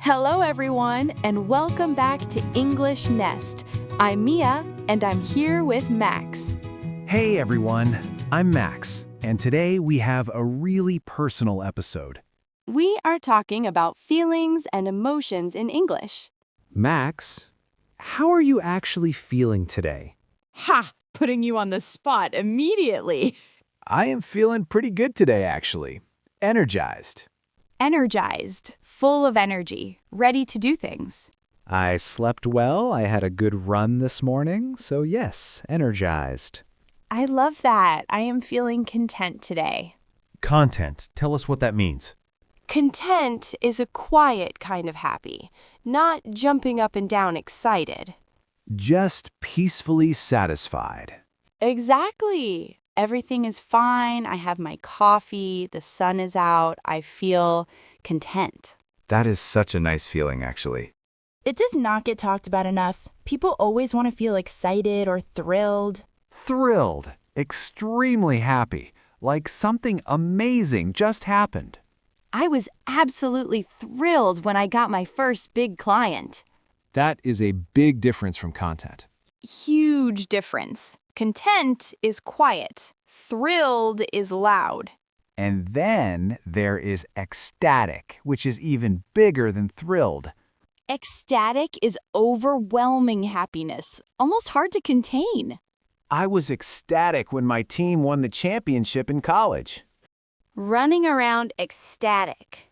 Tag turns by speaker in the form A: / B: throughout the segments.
A: Hello, everyone, and welcome back to English Nest. I'm Mia, and I'm here with Max.
B: Hey everyone, I'm Max, and today we have a really personal episode.
A: We are talking about feelings and emotions in English.
C: Max, how are you actually feeling today?
A: Ha! Putting you on the spot immediately.
B: I am feeling pretty good today, actually. Energized.
A: Energized, full of energy, ready to do things.
C: I slept well, I had a good run this morning, so yes, energized.
A: I love that. I am feeling content today.
B: Content. Tell us what that means.
A: Content is a quiet kind of happy, not jumping up and down excited.
B: Just peacefully satisfied.
A: Exactly. Everything is fine. I have my coffee. The sun is out. I feel content.
B: That is such a nice feeling, actually.
D: It does not get talked about enough. People always want to feel excited or thrilled.
B: Thrilled. Extremely happy. Like something amazing just happened.
A: I was absolutely thrilled when I got my first big client.
B: That is a big difference from content.
A: Huge difference. Content is quiet. Thrilled is loud.
B: And then there is ecstatic, which is even bigger than thrilled.
A: Ecstatic is overwhelming happiness, almost hard to contain.
B: I was ecstatic when my team won the championship in college.
A: Running around ecstatic.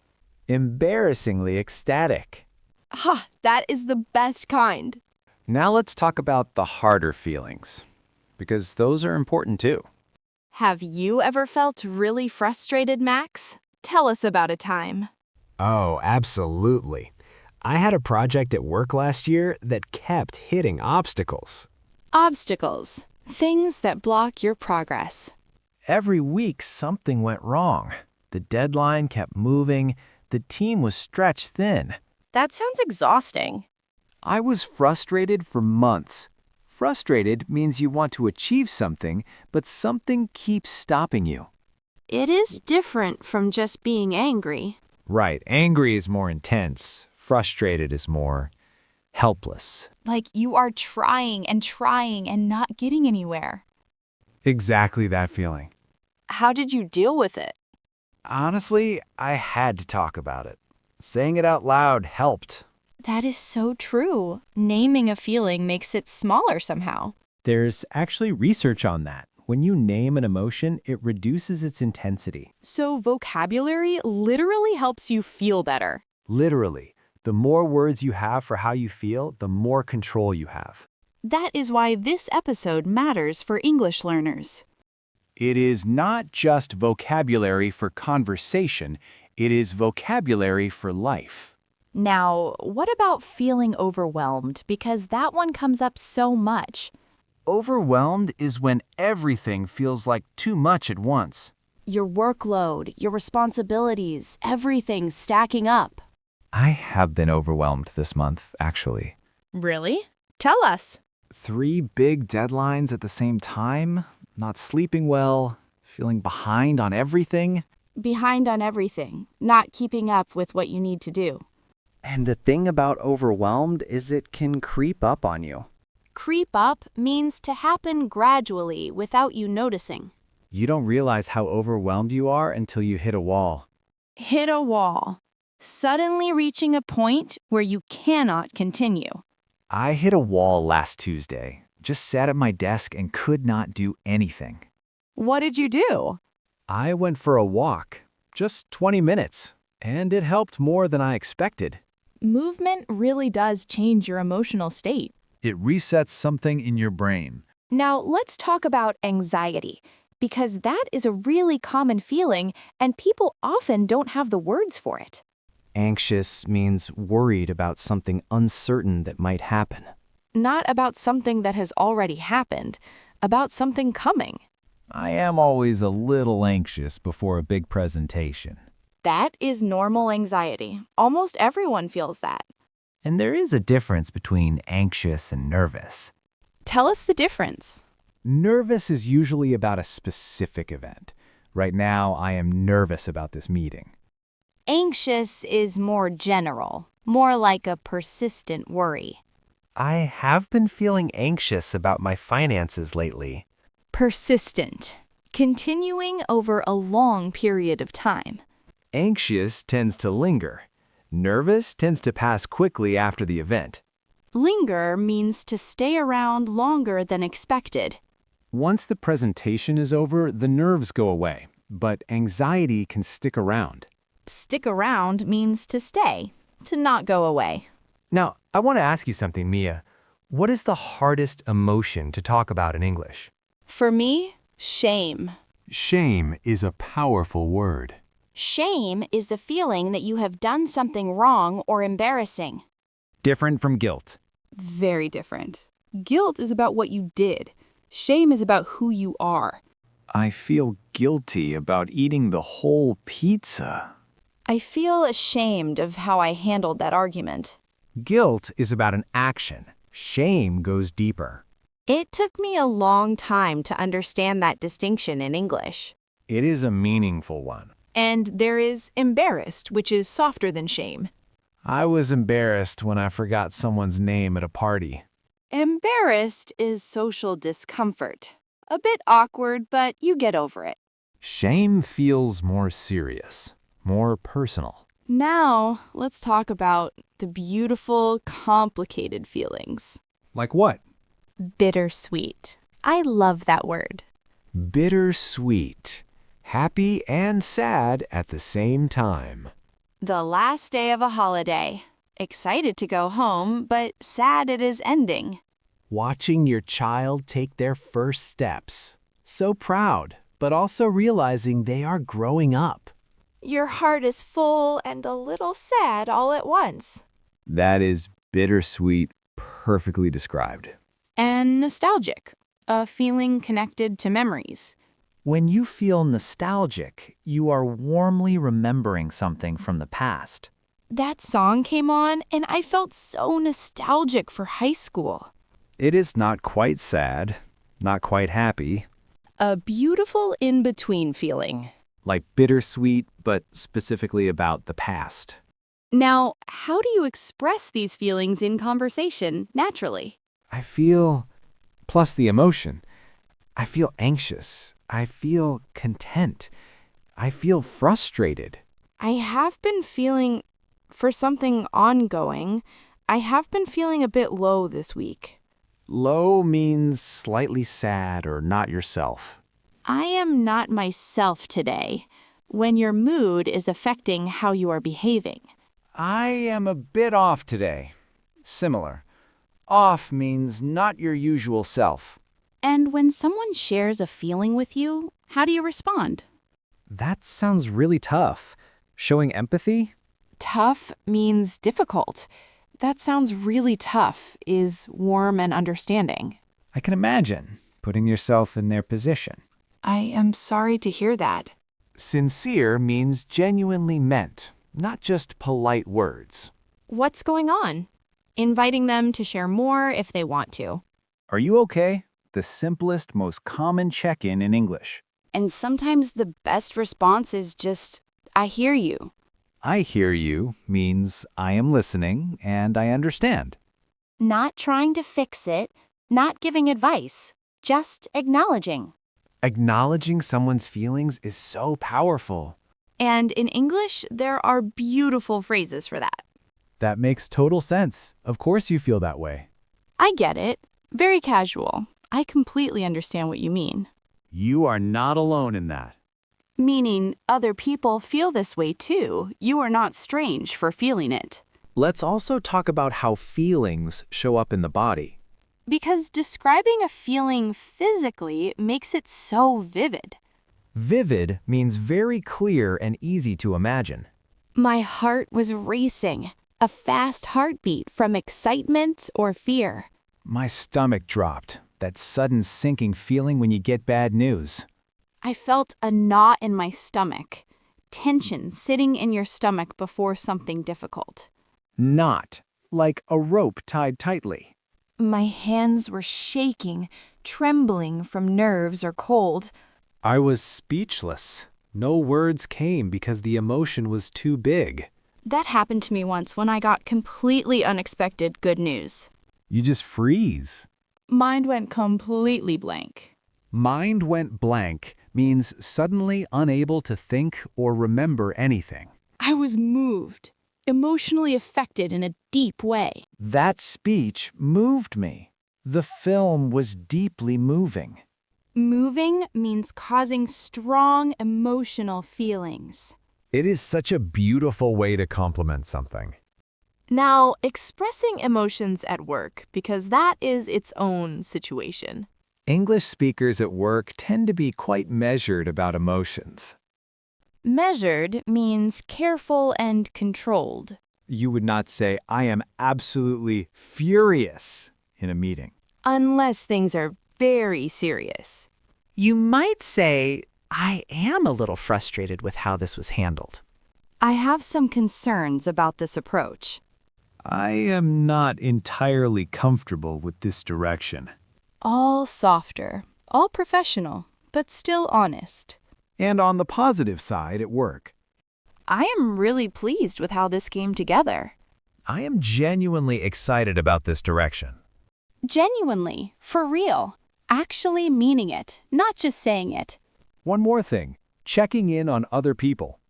C: Embarrassingly ecstatic.
A: Ha, that is the best kind.
C: Now let's talk about the harder feelings, because those are important too.
A: Have you ever felt really frustrated, Max? Tell us about a time.
C: Oh, absolutely. I had a project at work last year that kept hitting obstacles.
A: Obstacles. Things that block your progress.
B: Every week something went wrong. The deadline kept moving. The team was stretched thin.
A: That sounds exhausting.
B: I was frustrated for months. Frustrated means you want to achieve something, but something keeps stopping you.
A: It is different from just being angry.
C: Right, angry is more intense. Frustrated is more helpless.
D: Like you are trying and not getting anywhere.
B: Exactly that feeling.
A: How did you deal with it?
B: Honestly, I had to talk about it. Saying it out loud helped.
A: That is so true. Naming a feeling makes it smaller somehow.
C: There's actually research on that. When you name an emotion, it reduces its intensity.
A: So vocabulary literally helps you feel better.
B: Literally, the more words you have for how you feel, the more control you have.
A: That is why this episode matters for English learners.
B: It is not just vocabulary for conversation, it is vocabulary for life.
D: Now, what about feeling overwhelmed? Because that one comes up so much.
B: Overwhelmed is when everything feels like too much at once.
D: Your workload, your responsibilities, everything's stacking up.
C: I have been overwhelmed this month, actually.
A: Really? Tell us.
C: 3 big deadlines at the same time, not sleeping well, feeling behind on everything.
D: Behind on everything, not keeping up with what you need to do.
C: And the thing about overwhelmed is it can creep up on you.
A: Creep up means to happen gradually without you noticing.
C: You don't realize how overwhelmed you are until you hit a wall.
A: Hit a wall. Suddenly reaching a point where you cannot continue.
C: I hit a wall last Tuesday. Just sat at my desk and could not do anything.
A: What did you do?
C: I went for a walk, just 20 minutes, and it helped more than I expected.
D: Movement really does change your emotional state.
B: It resets something in your brain.
A: Now let's talk about anxiety, because that is a really common feeling and people often don't have the words for it.
C: Anxious means worried about something uncertain that might happen.
A: Not about something that has already happened, about something coming.
B: I am always a little anxious before a big presentation.
A: That is normal anxiety. Almost everyone feels that.
C: And there is a difference between anxious and nervous.
A: Tell us the difference.
B: Nervous is usually about a specific event. Right now, I am nervous about this meeting.
A: Anxious is more general.
D: more like a persistent worry.
E: I have been feeling anxious about my finances lately.
D: Persistent, continuing over a long period of time.
B: Anxious tends to linger. Nervous tends to pass quickly after the event.
D: Linger means to stay around longer than expected.
C: Once the presentation is over, the nerves go away, but anxiety can stick around.
D: Stick around means to stay, to not go away.
E: Now, I want to ask you something, Mia. What is the hardest emotion to talk about in English?
D: For me, shame.
B: Shame is a powerful word.
A: Shame is the feeling that you have done something wrong or embarrassing.
C: Different from guilt.
F: Very different. Guilt is about what you did. Shame is about who you are.
C: I feel guilty about eating the whole pizza.
A: I feel ashamed of how I handled that argument.
B: Guilt is about an action. Shame goes deeper.
A: It took me a long time to understand that distinction in English.
B: It is a meaningful one.
F: And there is embarrassed, which is softer than shame.
B: I was embarrassed when I forgot someone's name at a party.
F: Embarrassed is social discomfort. A bit awkward, but you get over it.
B: Shame feels more serious, more personal.
F: Now, let's talk about the beautiful, complicated feelings.
B: Like what?
D: Bittersweet. I love that word.
B: Bittersweet. Happy and sad at the same time.
A: The last day of a holiday. Excited to go home, but sad it is ending.
E: Watching your child take their first steps. So proud, but also realizing they are growing up.
A: Your heart is full and a little sad all at once.
B: That is bittersweet, perfectly described.
F: And nostalgic, a feeling connected to memories.
C: When you feel nostalgic, you are warmly remembering something from the past.
F: That song came on, and I felt so nostalgic for high school.
B: It is not quite sad, not quite happy.
F: A beautiful in-between feeling.
B: Like bittersweet, but specifically about the past.
F: Now, how do you express these feelings in conversation naturally?
B: I feel, plus the emotion, I feel anxious. I feel content. I feel frustrated.
F: I have been feeling, for something ongoing, I have been feeling a bit low this week.
B: Low means slightly sad or not yourself.
A: I am not myself today, when your mood is affecting how you are behaving.
B: I am a bit off today. Similar. Off means not your usual self.
F: And when someone shares a feeling with you, how do you respond?
C: That sounds really tough. Showing empathy?
F: Tough means difficult. That sounds really tough, is warm and understanding.
C: I can imagine putting yourself in their position.
F: I am sorry to hear that.
B: Sincere means genuinely meant, not just polite words.
F: What's going on? Inviting them to share more if they want to.
B: Are you okay? The simplest, most common check-in in English.
F: And sometimes the best response is just, I hear you.
B: I hear you means I am listening and I understand.
A: Not trying to fix it, not giving advice, just acknowledging.
E: Acknowledging someone's feelings is so powerful.
F: And in English, there are beautiful phrases for that.
B: That makes total sense. Of course you feel that way.
F: I get it. Very casual. I completely understand what you mean.
B: You are not alone in that.
F: Meaning, other people feel this way too. You are not strange for feeling it.
E: Let's also talk about how feelings show up in the body.
F: Because describing a feeling physically makes it so vivid.
E: Vivid means very clear and easy to imagine.
A: My heart was racing, a fast heartbeat from excitement or fear.
B: My stomach dropped. That sudden sinking feeling when you get bad news.
F: I felt a knot in my stomach, tension sitting in your stomach before something difficult.
B: Knot, like a rope tied tightly.
F: My hands were shaking, trembling from nerves or cold.
E: I was speechless. No words came because the emotion was too big.
F: That happened to me once when I got completely unexpected good news.
B: You just freeze.
G: Mind went completely blank.
C: Mind went blank means suddenly unable to think or remember anything.
G: I was moved, emotionally affected in a deep way.
C: That speech moved me. The film was deeply moving.
F: Moving means causing strong emotional feelings.
B: It is such a beautiful way to compliment something.
A: Now, expressing emotions at work, because that is its own situation.
B: English speakers at work tend to be quite measured about emotions.
A: Measured means careful and controlled.
B: You would not say, I am absolutely furious in a meeting.
F: Unless things are very serious.
E: You might say, I am a little frustrated with how this was handled.
D: I have some concerns about this approach.
B: I am not entirely comfortable with this direction.
F: All softer, all professional, but still honest.
C: And on the positive side at work.
F: I am really pleased with how this came together.
B: I am genuinely excited about this direction.
D: Genuinely, for real, actually meaning it, not just saying it.
C: One more thing, checking in on other people.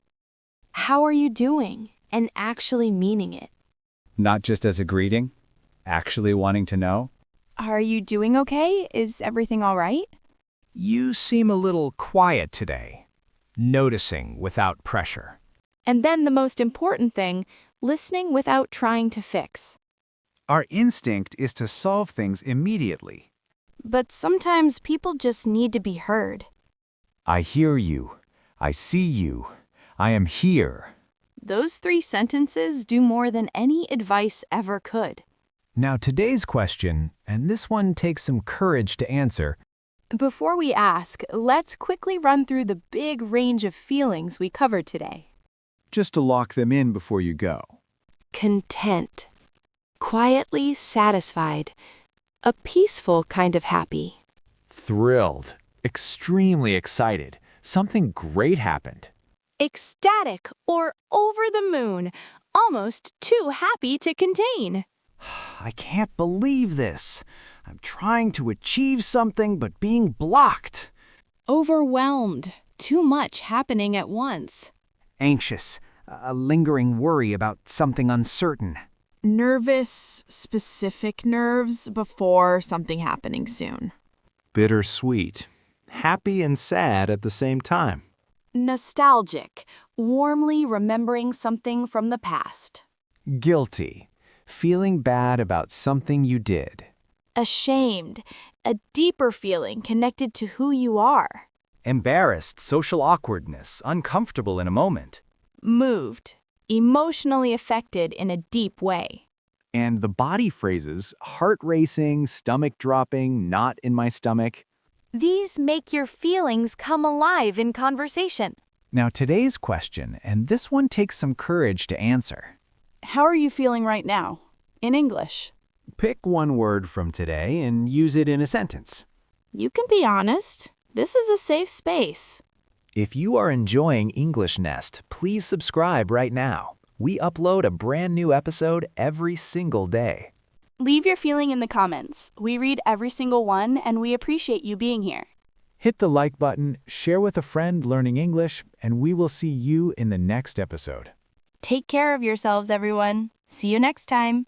A: How are you doing? And actually meaning it.
C: Not just as a greeting, actually wanting to know.
F: Are you doing okay? Is everything all right?
E: You seem a little quiet today. Noticing without pressure.
F: And then the most important thing, listening without trying to fix.
C: Our instinct is to solve things immediately.
F: But sometimes people just need to be heard.
B: I hear you. I see you. I am here.
F: Those 3 sentences do more than any advice ever could.
E: Now today's question, and this one takes some courage to answer.
F: Before we ask, let's quickly run through the big range of feelings we covered today.
B: Just to lock them in before you go.
A: Content. Quietly satisfied. A peaceful kind of happy.
B: Thrilled. Extremely excited. Something great happened.
A: Ecstatic or over the moon. Almost too happy to contain.
C: I can't believe this. I'm trying to achieve something but being blocked.
G: Overwhelmed. Too much happening at once.
C: Anxious, a lingering worry about something uncertain.
G: Nervous, specific nerves before something happening soon.
B: Bittersweet. Happy and sad at the same time.
A: Nostalgic. Warmly remembering something from the past.
B: Guilty. Feeling bad about something you did.
A: Ashamed. A deeper feeling connected to who you are.
C: Embarrassed, social awkwardness, uncomfortable in a moment.
A: Moved. Emotionally affected in a deep way.
C: And the body phrases, heart racing, stomach dropping, knot in my stomach.
A: These make your feelings come alive in conversation.
C: Now today's question, and this one takes some courage to answer.
G: How are you feeling right now? In English.
B: Pick one word from today and use it in a sentence.
F: You can be honest. This is a safe space.
C: If you are enjoying English Nest, please subscribe right now. We upload a brand new episode every single day.
F: Leave your feeling in the comments. We read every single one, and we appreciate you being here.
C: Hit the like button, share with a friend learning English, and we will see you in the next episode.
F: Take care of yourselves, everyone. See you next time.